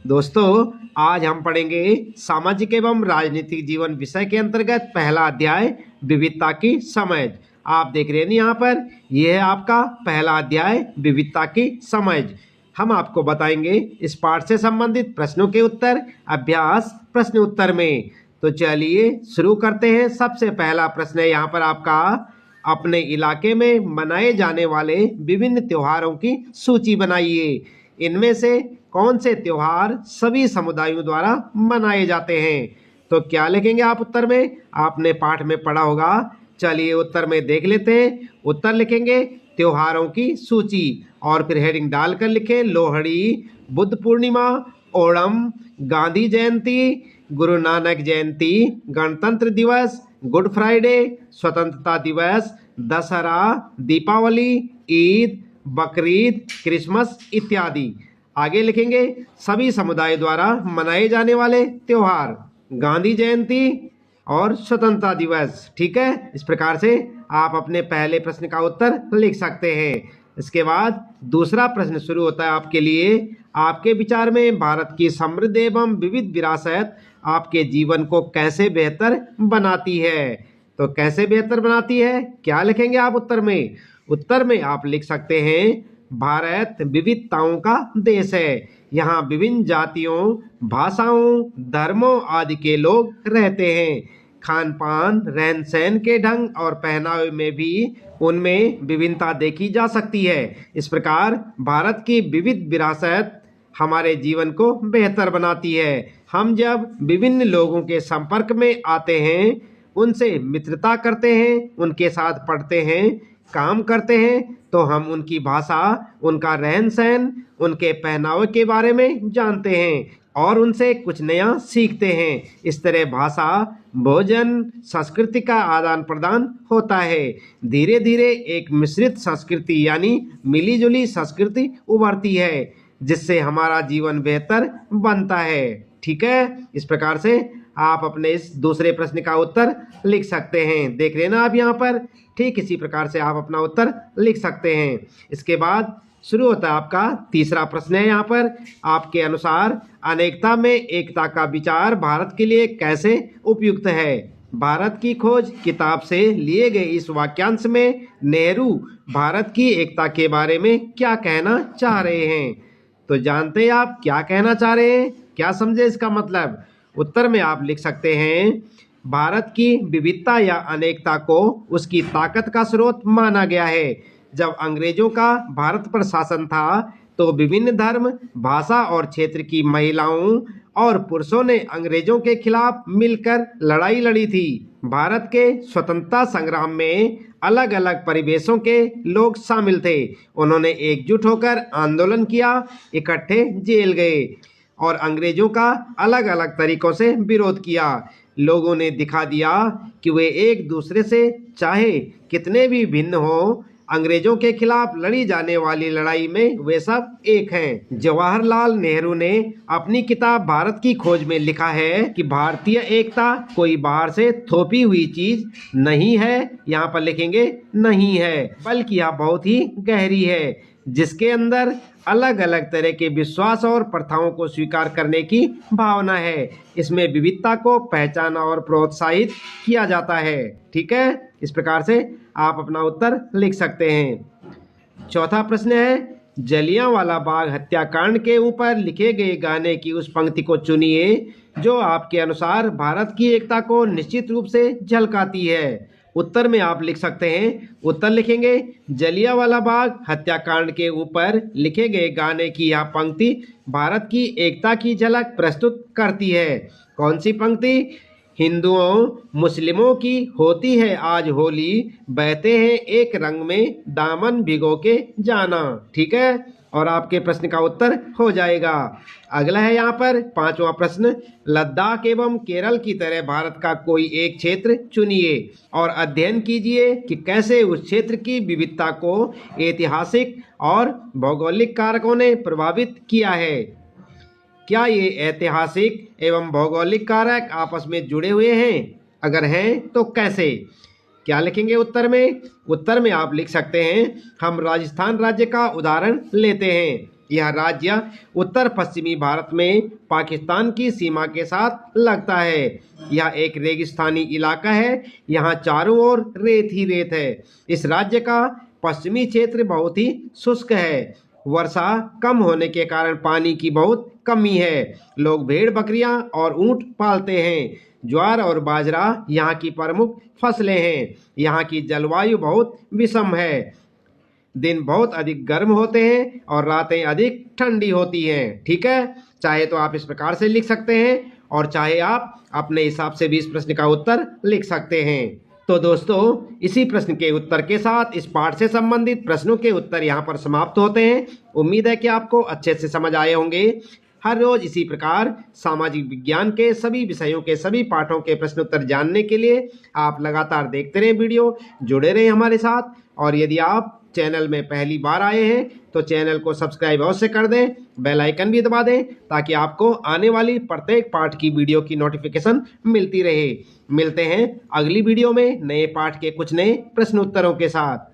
दोस्तों, आज हम पढ़ेंगे सामाजिक एवं राजनीतिक जीवन विषय के अंतर्गत पहला अध्याय विविधता की समझ। आप देख रहे हैं यहाँ पर, यह है आपका पहला अध्याय विविधता की समझ। हम आपको बताएंगे इस पाठ से संबंधित प्रश्नों के उत्तर अभ्यास प्रश्न उत्तर में। तो चलिए शुरू करते हैं। सबसे पहला प्रश्न है यहाँ पर आपका, अपने इलाके में मनाए जाने वाले विभिन्न त्योहारों की सूची बनाइए। इनमें से कौन से त्योहार सभी समुदायों द्वारा मनाए जाते हैं? तो क्या लिखेंगे आप उत्तर में? आपने पाठ में पढ़ा होगा। चलिए उत्तर में देख लेते हैं। उत्तर लिखेंगे त्योहारों की सूची और फिर हेडिंग डालकर लिखें लोहड़ी, बुद्ध पूर्णिमा, ओणम, गांधी जयंती, गुरु नानक जयंती, गणतंत्र दिवस, गुड फ्राइडे, स्वतंत्रता दिवस, दशहरा, दीपावली, ईद, बकरीद, क्रिसमस इत्यादि। आगे लिखेंगे सभी समुदाय द्वारा मनाए जाने वाले त्योहार, गांधी जयंती और स्वतंत्रता दिवस। ठीक है, इस प्रकार से आप अपने पहले प्रश्न का उत्तर लिख सकते हैं। इसके बाद दूसरा प्रश्न शुरू होता है आपके लिए। आपके विचार में भारत की समृद्ध एवं विविध विरासत आपके जीवन को कैसे बेहतर बनाती है? तो कैसे बेहतर बनाती है, क्या लिखेंगे आप उत्तर में? उत्तर में आप लिख सकते हैं भारत विविधताओं का देश है। यहाँ विभिन्न जातियों, भाषाओं, धर्मों आदि के लोग रहते हैं। खान पान, रहन सहन के ढंग और पहनावे में भी उनमें विभिन्नता देखी जा सकती है। इस प्रकार भारत की विविध विरासत हमारे जीवन को बेहतर बनाती है। हम जब विभिन्न लोगों के संपर्क में आते हैं, उनसे मित्रता करते हैं, उनके साथ पढ़ते हैं, काम करते हैं, तो हम उनकी भाषा, उनका रहन सहन, उनके पहनावे के बारे में जानते हैं और उनसे कुछ नया सीखते हैं। इस तरह भाषा, भोजन, संस्कृति का आदान प्रदान होता है। धीरे धीरे एक मिश्रित संस्कृति यानी मिलीजुली संस्कृति उभरती है, जिससे हमारा जीवन बेहतर बनता है। ठीक है, इस प्रकार से आप अपने इस दूसरे प्रश्न का उत्तर लिख सकते हैं। देख रहे हैं ना आप यहाँ पर, ठीक इसी प्रकार से आप अपना उत्तर लिख सकते हैं। इसके बाद शुरू होता है आपका तीसरा प्रश्न है यहाँ पर, आपके अनुसार अनेकता में एकता का विचार भारत के लिए कैसे उपयुक्त है? भारत की खोज किताब से लिए गए इस वाक्यांश में नेहरू भारत की एकता के बारे में क्या कहना चाह रहे हैं? तो जानते हैं आप क्या कहना चाह रहे हैं? क्या समझे इसका मतलब? उत्तर में आप लिख सकते हैं भारत की विविधता या अनेकता को उसकी ताकत का स्रोत माना गया है। जब अंग्रेजों का भारत पर शासन था तो विभिन्न धर्म, भाषा और क्षेत्र की महिलाओं और पुरुषों ने अंग्रेजों के खिलाफ मिलकर लड़ाई लड़ी थी। भारत के स्वतंत्रता संग्राम में अलग अलग परिवेशों के लोग शामिल थे। उन्होंने एकजुट होकर आंदोलन किया, इकट्ठे जेल गए और अंग्रेजों का अलग अलग तरीकों से विरोध किया। लोगों ने दिखा दिया कि वे एक दूसरे से चाहे कितने भी भिन्न हो, अंग्रेजों के खिलाफ लड़ी जाने वाली लड़ाई में वे सब एक हैं। जवाहरलाल नेहरू ने अपनी किताब भारत की खोज में लिखा है कि भारतीय एकता कोई बाहर से थोपी हुई चीज नहीं है, यहाँ पर लिखेंगे नहीं है, बल्कि यह बहुत ही गहरी है, जिसके अंदर अलग अलग तरह के विश्वास और प्रथाओं को स्वीकार करने की भावना है। इसमें विविधता को पहचाना और प्रोत्साहित किया जाता है। ठीक है, इस प्रकार से आप अपना उत्तर लिख सकते हैं। चौथा प्रश्न है, जलियांवाला बाग हत्याकांड के ऊपर लिखे गए गाने की उस पंक्ति को चुनिए जो आपके अनुसार भारत की एकता को निश्चित रूप से झलकाती है। उत्तर में आप लिख सकते हैं, उत्तर लिखेंगे जलियांवाला बाग हत्याकांड के ऊपर लिखे गए गाने की यह पंक्ति भारत की एकता की झलक प्रस्तुत करती है। कौन सी पंक्ति? हिंदुओं मुस्लिमों की होती है आज होली, बहते हैं एक रंग में दामन भिगो के जाना। ठीक है, और आपके प्रश्न का उत्तर हो जाएगा। अगला है यहाँ पर पांचवा प्रश्न, लद्दाख एवं केरल की तरह भारत का कोई एक क्षेत्र चुनिए और अध्ययन कीजिए कि कैसे उस क्षेत्र की विविधता को ऐतिहासिक और भौगोलिक कारकों ने प्रभावित किया है। क्या ये ऐतिहासिक एवं भौगोलिक कारक आपस में जुड़े हुए हैं? अगर हैं तो कैसे? क्या लिखेंगे उत्तर में आप लिख सकते हैं, हम राजस्थान राज्य का उदाहरण लेते हैं। यह राज्य उत्तर पश्चिमी भारत में पाकिस्तान की सीमा के साथ लगता है। यह एक रेगिस्तानी इलाका है, यहाँ चारों ओर रेत ही रेत है। इस राज्य का पश्चिमी क्षेत्र बहुत ही शुष्क है, वर्षा कम होने के कारण पानी की बहुत कमी है। लोग भेड़ बकरियां और ऊंट पालते हैं। ज्वार और बाजरा यहाँ की प्रमुख फसलें हैं। यहाँ की जलवायु बहुत विषम है, दिन बहुत अधिक गर्म होते हैं और रातें अधिक ठंडी होती हैं। ठीक है, चाहे तो आप इस प्रकार से लिख सकते हैं और चाहे आप अपने हिसाब से भी इस प्रश्न का उत्तर लिख सकते हैं। तो दोस्तों, इसी प्रश्न के उत्तर के साथ इस पाठ से संबंधित प्रश्नों के उत्तर यहाँ पर समाप्त होते हैं। उम्मीद है कि आपको अच्छे से समझ आए होंगे। हर रोज इसी प्रकार सामाजिक विज्ञान के सभी विषयों के सभी पाठों के प्रश्न उत्तर जानने के लिए आप लगातार देखते रहें वीडियो, जुड़े रहें हमारे साथ। और यदि आप चैनल में पहली बार आए हैं तो चैनल को सब्सक्राइब अवश्य कर दें, बेल आइकन भी दबा दें ताकि आपको आने वाली प्रत्येक पाठ की वीडियो की नोटिफिकेशन मिलती रहे। मिलते हैं अगली वीडियो में नए पाठ के कुछ नए प्रश्न उत्तरों के साथ।